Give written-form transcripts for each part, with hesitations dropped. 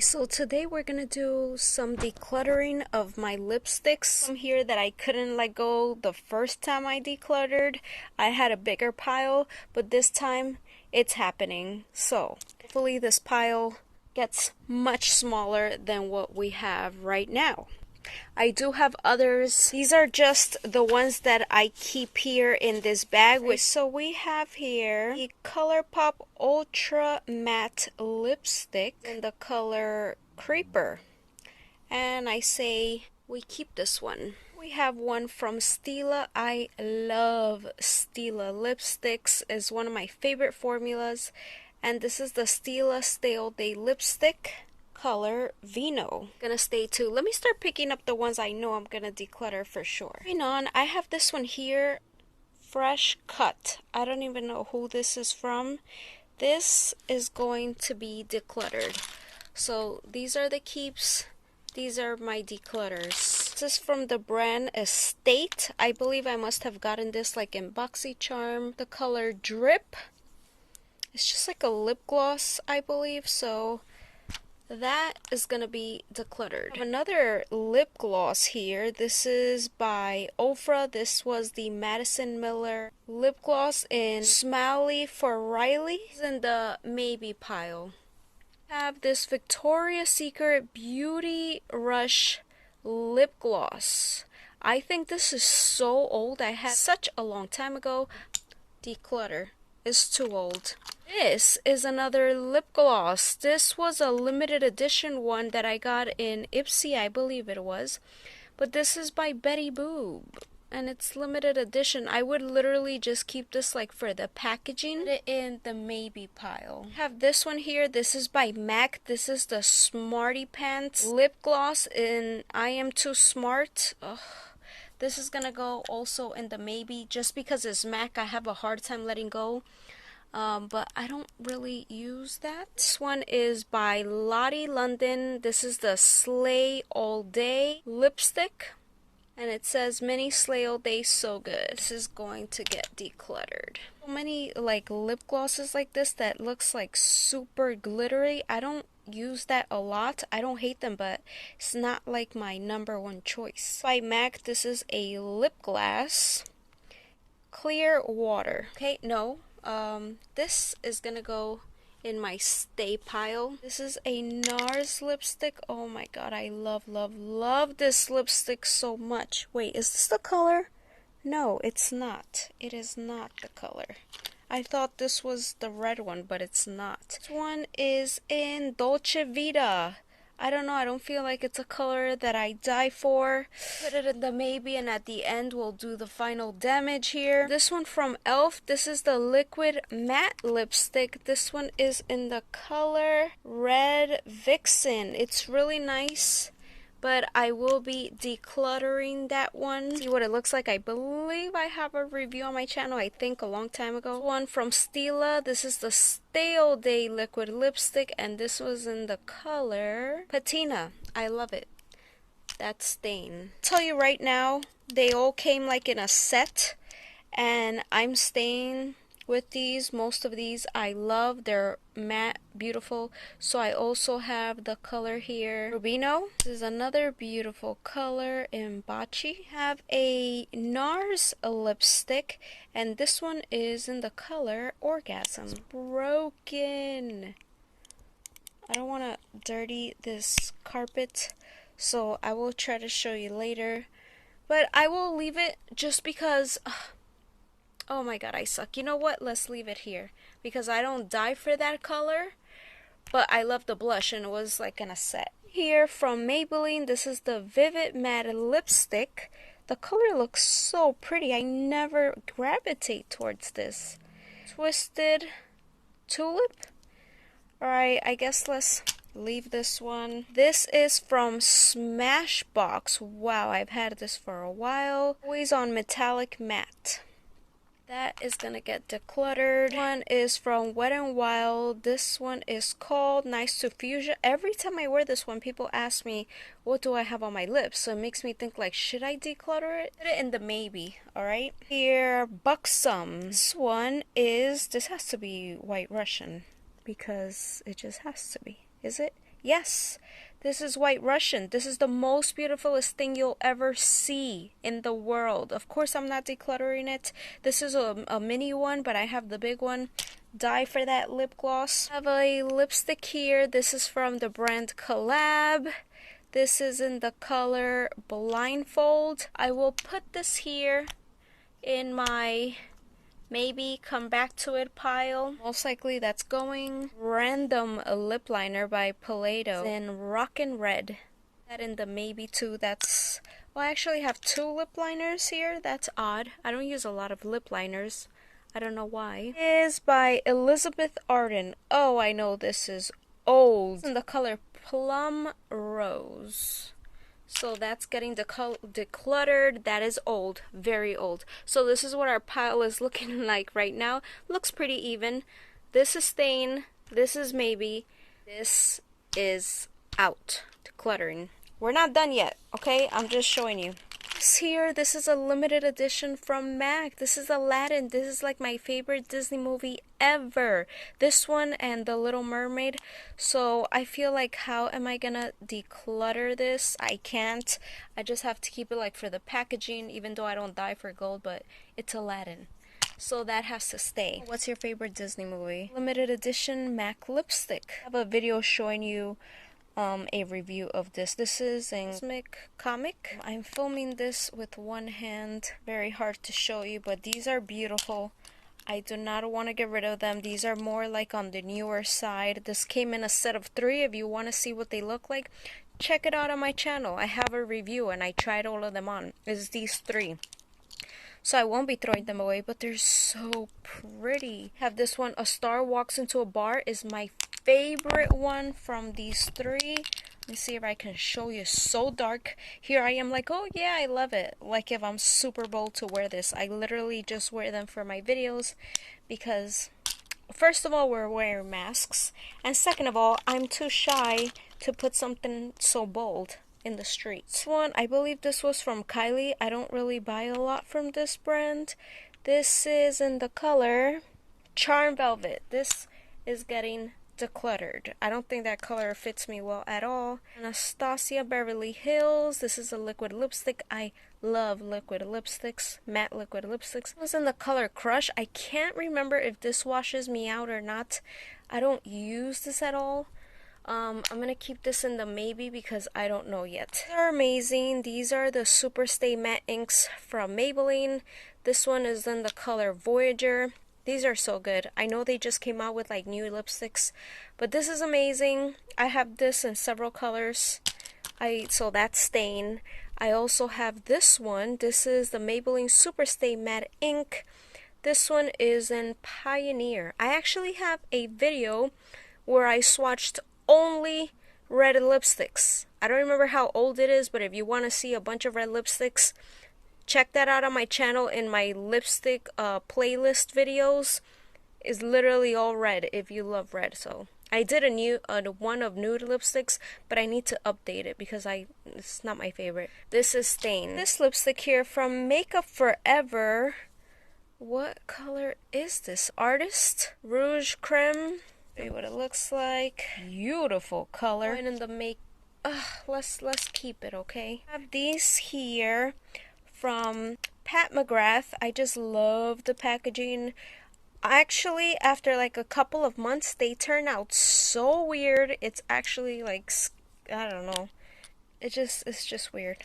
So today we're gonna do some decluttering of my lipsticks. Some here that I couldn't let go the first time I decluttered. I had a bigger pile, but this time it's happening. So hopefully this pile gets much smaller than what we have right now. I do have others. These are just the ones that I keep here in this bag. So we have here the ColourPop Ultra Matte Lipstick in the color Creeper. And I say we keep this one. We have one from Stila. I love Stila lipsticks. It's one of my favorite formulas. And this is the Stila Stale Day Lipstick. Color Vino. Gonna stay tuned. Let me start picking up the ones I know I'm gonna declutter for sure. Moving on, I have this one here, Fresh Cut. I don't even know who this is from. This is going to be decluttered. So these are the keeps. These are my declutters. This is from the brand Estate. I believe I must have gotten this like in BoxyCharm. The color Drip. It's just like a lip gloss, I believe. So that is going to be decluttered. I have another lip gloss here. This is by Ofra. This was the Madison Miller lip gloss in Smiley for Riley. It's in the maybe pile. I have this Victoria's Secret Beauty Rush lip gloss. I think this is so old. I had such a long time ago. Declutter. Is too old. This is another lip gloss. This was a limited edition one that I got in Ipsy, I believe it was. But this is by Betty Boop. And it's limited edition. I would literally just keep this like for the packaging. Put it in the maybe pile. I have this one here. This is by MAC. This is the Smarty Pants lip gloss in I Am Too Smart. Ugh. This is gonna go also in the maybe. Just because it's MAC, I have a hard time letting go. But I don't really use that. This one is by Lottie London. This is the Slay All Day lipstick. And it says Mini Slay All Day So Good. This is going to get decluttered. So many like lip glosses like this that looks like super glittery. I don't use that a lot. I don't hate them, but it's not like my #1 choice. By MAC, this is a lip gloss. Clear Water. Okay, no. This is gonna go in my stay pile. This is a NARS lipstick. Oh my god, I love this lipstick so much. Wait, is this the color? No, it's not. It is not the color. I thought this was the red one, but it's not. This one is in Dolce Vita. I don't know, I don't feel like it's a color that I die for. Put it in the maybe, and at the end we'll do the final damage here. This one from e.l.f. This is the Liquid Matte Lipstick. This one is in the color Red Vixen. It's really nice, but I will be decluttering that one. See what it looks like. I believe I have a review on my channel, I think a long time ago. One from Stila. This is the Stay All Day liquid lipstick, and this was in the color Patina. I love it. That stain. I'll tell you right now, they all came like in a set, and I'm staying with these. Most of these I love. They're matte, beautiful. So I also have the color here, Rubino. This is another beautiful color in Bachi. Have a NARS lipstick, and this one is in the color Orgasm. It's broken. I don't want to dirty this carpet, so I will try to show you later. But I will leave it just because... oh my god, I suck. You know what? Let's leave it here. Because I don't die for that color. But I love the blush, and it was like in a set. Here from Maybelline, this is the Vivid Matte Lipstick. The color looks so pretty. I never gravitate towards this. Twisted Tulip. Alright, I guess let's leave this one. This is from Smashbox. Wow, I've had this for a while. Always on Metallic Matte. That is gonna get decluttered. One is from Wet n Wild. This one is called Nice to Fuchsia. Every time I wear this one, people ask me, what do I have on my lips? So it makes me think like, should I declutter it? Put it in the maybe, alright? Here, Buxom. This one is, this has to be White Russian, because it just has to be. Is it? Yes, this is White Russian. This is the most beautifulest thing you'll ever see in the world. Of course, I'm not decluttering it. This is a mini one, but I have the big one. Die for that lip gloss. I have a lipstick here. This is from the brand Collab. This is in the color Blindfold. I will put this here in my maybe come back to it pile. Most likely that's going. Random lip liner by Palladio in Rockin' Red. That in the maybe too. That's, well, I actually have 2 lip liners here. That's odd. I don't use a lot of lip liners. I don't know why. It is by Elizabeth Arden. Oh, I know this is old. It's in the color Plum Rose. So that's getting decluttered. That is old, very old. So this is what our pile is looking like right now. Looks pretty even. This is stain. This is maybe. This is out. Decluttering. We're not done yet, okay? I'm just showing you. Here, this is a limited edition from MAC. This is Aladdin. This is like my favorite Disney movie ever. This one and The Little Mermaid. So I feel like, how am I gonna declutter this? I can't. I just have to keep it like for the packaging, even though I don't die for gold, but it's Aladdin. So that has to stay. What's your favorite Disney movie? Limited edition MAC lipstick. I have a video showing you a review of this. This is a Cosmic Comic. I'm filming this with one hand. Very hard to show you, but these are beautiful. I do not want to get rid of them. These are more like on the newer side. This came in a set of 3. If you want to see what they look like, check it out on my channel. I have a review and I tried all of them on. It's these 3. So I won't be throwing them away, but they're so pretty. Have this one, A Star Walks into a Bar, is my favorite one from these 3. Let me see if I can show you. So dark. Here I am like, oh yeah, I love it. Like if I'm super bold to wear this. I literally just wear them for my videos because first of all, we're wearing masks, and second of all, I'm too shy to put something so bold in the streets. This one, I believe this was from Kylie. I don't really buy a lot from this brand. This is in the color Charm Velvet. This is getting decluttered. I don't think that color fits me well at all. Anastasia Beverly Hills. This is a liquid lipstick. I love liquid lipsticks, matte liquid lipsticks. It was in the color Crush. I can't remember if this washes me out or not. I don't use this at all. I'm gonna keep this in the maybe because I don't know yet. They're amazing. These are the Super Stay Matte inks from Maybelline. This one is in the color Voyager. These are so good. I know they just came out with like new lipsticks, but this is amazing. I have this in several colors. So that's Stain. I also have this one. This is the Maybelline Super Stay Matte ink. This one is in Pioneer. I actually have a video where I swatched only red lipsticks. I don't remember how old it is, but if you want to see a bunch of red lipsticks, check that out on my channel in my lipstick playlist videos. Is literally all red if you love red. So I did a one of nude lipsticks, but I need to update it because it's not my favorite. This is Stain. This lipstick here from Makeup Forever. What color is this? Artist Rouge Creme. See what it looks like. Beautiful color. And in the let's keep it, okay? I have these here from Pat McGrath. I just love the packaging. Actually, after like a couple of months, they turn out so weird. It's actually like, I don't know. It's just weird.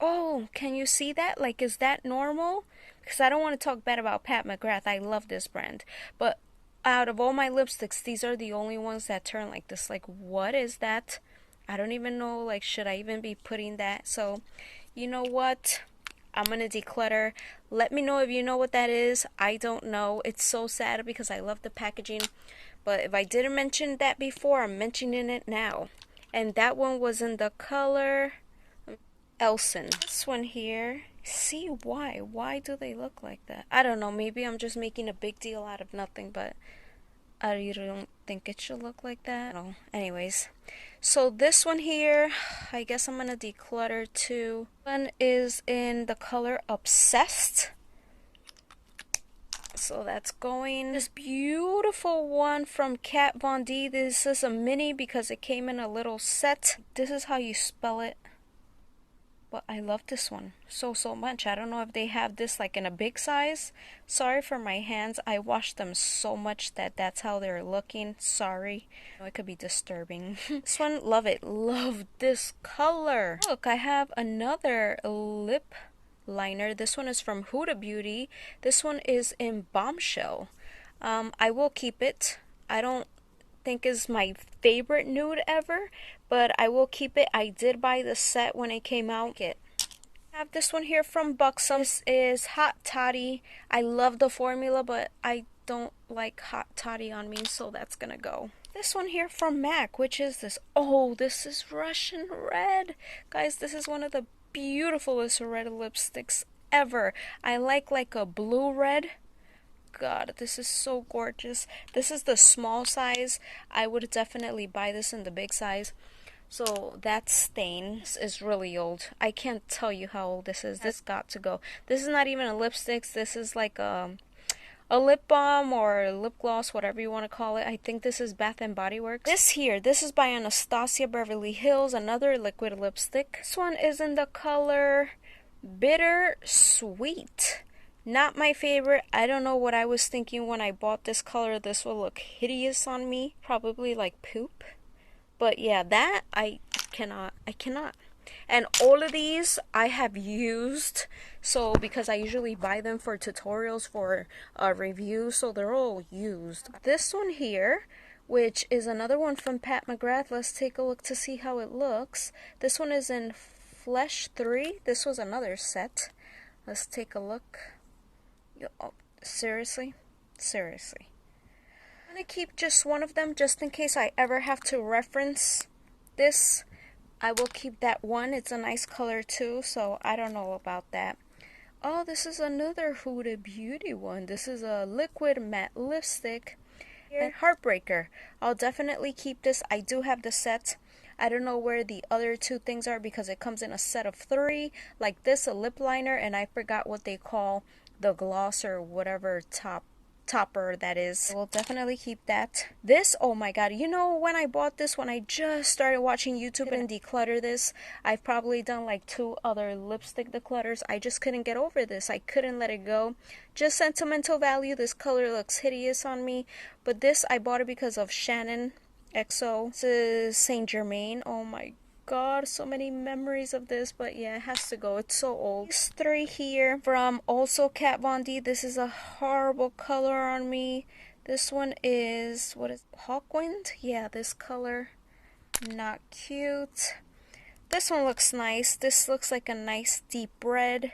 Oh, can you see that? Like, is that normal? Because I don't want to talk bad about Pat McGrath. I love this brand. But out of all my lipsticks, these are the only ones that turn like this. Like, what is that? I don't even know, like, should I even be putting that? So, you know what? I'm gonna declutter. Let me know if you know what that is. I don't know. It's so sad because I love the packaging. But if I didn't mention that before, I'm mentioning it now. And that one was in the color Elson. This one here. See why? Why do they look like that? I don't know. Maybe I'm just making a big deal out of nothing, but I don't think it should look like that. No. Anyways, so this one here, I guess I'm gonna declutter too. One is in the color Obsessed. So that's going. This beautiful one from Kat Von D. This is a mini because it came in a little set. This is how you spell it. But I love this one so much. I don't know if they have this like in a big size. Sorry for my hands. I washed them so much that that's how they're looking. Sorry. It could be disturbing. This one, love it. Love this color. Look, I have another lip liner. This one is from Huda Beauty. This one is in Bombshell. I will keep it. I don't think is my favorite nude ever, but I will keep it. I did buy the set when it came out. I have this one here from Buxom. This is Hot Toddy. I love the formula, but I don't like Hot Toddy on me, so that's gonna go. This one here from MAC, which is this. Oh, this is Russian red. Guys, this is one of the beautifulest red lipsticks ever. I like a blue red. God, this is so gorgeous. This is the small size. I would definitely buy this in the big size. So that stain is really old. I can't tell you how old this is. This got to go. This is not even a lipstick. This is like a lip balm or lip gloss, whatever you want to call it. I think this is Bath and Body Works. This is by Anastasia Beverly Hills, another liquid lipstick. This one is in the color Bitter Sweet. Not my favorite. I don't know what I was thinking when I bought this color. This will look hideous on me. Probably like poop. But yeah, that I cannot. And all of these I have used. So because I usually buy them for tutorials, for reviews. So they're all used. This one here, which is another one from Pat McGrath. Let's take a look to see how it looks. This one is in Flesh 3. This was another set. Let's take a look. Oh, seriously? I'm gonna keep just one of them just in case I ever have to reference this. I will keep that one. It's a nice color too, so I don't know about that. Oh, this is another Huda Beauty one. This is a liquid matte lipstick. Heartbreaker. I'll definitely keep this. I do have the set. I don't know where the other two things are because it comes in a set of 3. Like this, a lip liner, and I forgot what they call the gloss or whatever topper that is. I will definitely keep that. This, oh my god, you know, when I bought this, when I just started watching YouTube and declutter this, I've probably done like 2 other lipstick declutters. I just couldn't get over this. I couldn't let it go. Just sentimental value. This color looks hideous on me, but this I bought it because of Shannon XO. This is Saint Germain. Oh my god, so many memories of this, but yeah, it has to go. It's so old. These 3 here from also Kat Von D. This is a horrible color on me. This one is, what is Hawkwind? Yeah, this color, not cute. This one looks nice. This looks like a nice deep red.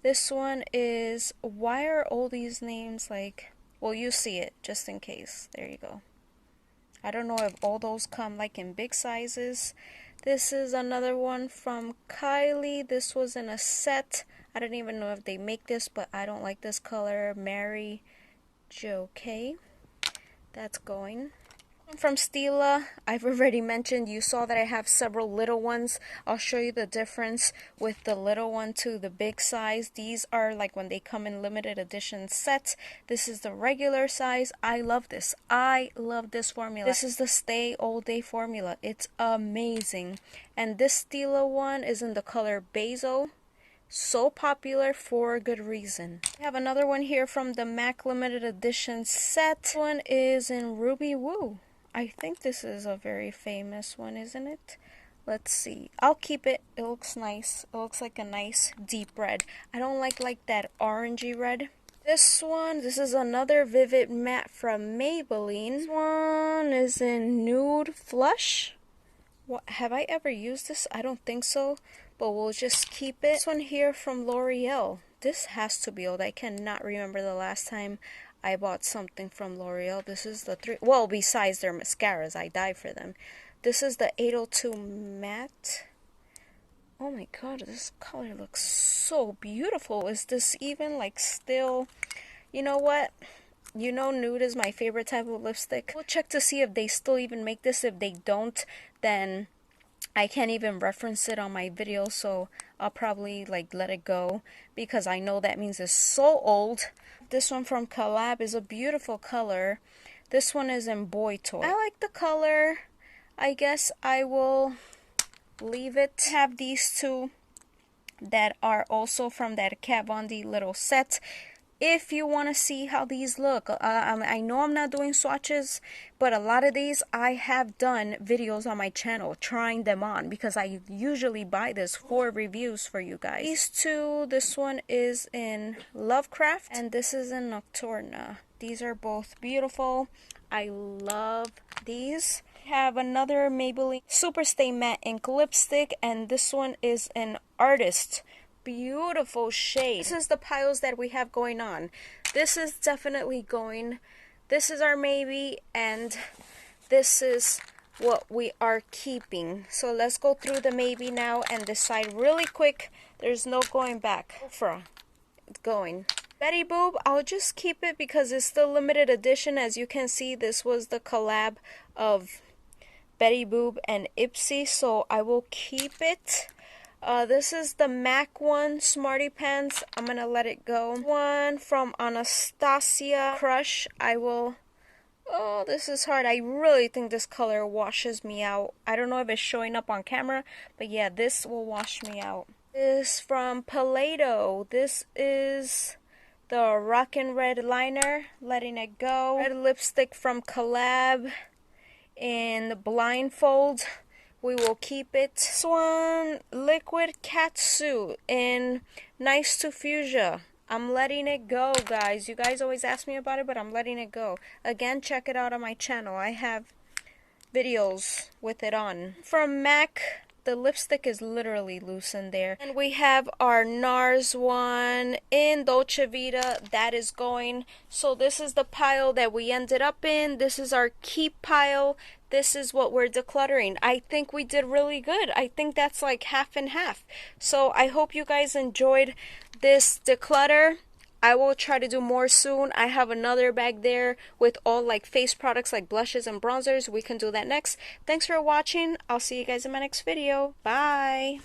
This one is, why are all these names like, well, you see it just in case. There you go. I don't know if all those come like in big sizes. This is another one from Kylie. This was in a set. I don't even know if they make this, but I don't like this color. Mary Jo K. That's going. From Stila, I've already mentioned, you saw that I have several little ones. I'll show you the difference with the little one to the big size. These are like when they come in limited edition sets. This is the regular size. I love this. I love this formula. This is the Stay All Day formula. It's amazing. And this Stila one is in the color Basil. So popular for a good reason. I have another one here from the MAC limited edition set. This one is in Ruby Woo. I think this is a very famous one, isn't it? Let's see. I'll keep it. It looks nice. It looks like a nice deep red. I don't like that orangey red. This one, this is another Vivid Matte from Maybelline. This one is in Nude Flush. What, have I ever used this? I don't think so, but we'll just keep it. This one here from L'Oreal. This has to be old. I cannot remember the last time I bought something from L'Oreal. This is the 3, well, besides their mascaras, I die for them. This is the 802 Matte. Oh my god, this color looks so beautiful. Is this even like still, you know what? You know nude is my favorite type of lipstick. We'll check to see if they still even make this. If they don't, then I can't even reference it on my video, so I'll probably like let it go because I know that means it's so old. This one from Collab is a beautiful color. This one is in Boy Toy. I like the color. I guess I will leave it. I have these two that are also from that Kat Von D little set. If you want to see how these look, I know I'm not doing swatches, but a lot of these I have done videos on my channel trying them on because I usually buy this for reviews for you guys. These two, this one is in Lovecraft and this is in Nocturna. These are both beautiful. I love these. I have another Maybelline Superstay Matte Ink Lipstick and this one is an Artist. Beautiful shade. This is the piles that we have going on. This is definitely going. This is our maybe, and this is what we are keeping. So let's go through the maybe now and decide really quick. There's no going back. Ofra, it's going. Betty Boop, I'll just keep it because it's still limited edition. As you can see, this was the collab of Betty Boop and Ipsy, so I will keep it. This is the MAC one, Smarty Pants. I'm gonna let it go. One from Anastasia, Crush. I will... Oh, this is hard. I really think this color washes me out. I don't know if it's showing up on camera, but yeah, this will wash me out. This is from Paleto. This is the Rockin' Red Liner, letting it go. Red lipstick from Collab in Blindfold. We will keep it. This one, Liquid Catsuit in Nice to Fuchsia. I'm letting it go, guys. You guys always ask me about it, but I'm letting it go. Again, check it out on my channel. I have videos with it on. From MAC, the lipstick is literally loose in there. And we have our NARS one in Dolce Vita. That is going. So this is the pile that we ended up in. This is our keep pile. This is what we're decluttering. I think we did really good. I think that's like half and half. So I hope you guys enjoyed this declutter. I will try to do more soon. I have another bag there with all like face products like blushes and bronzers. We can do that next. Thanks for watching. I'll see you guys in my next video. Bye.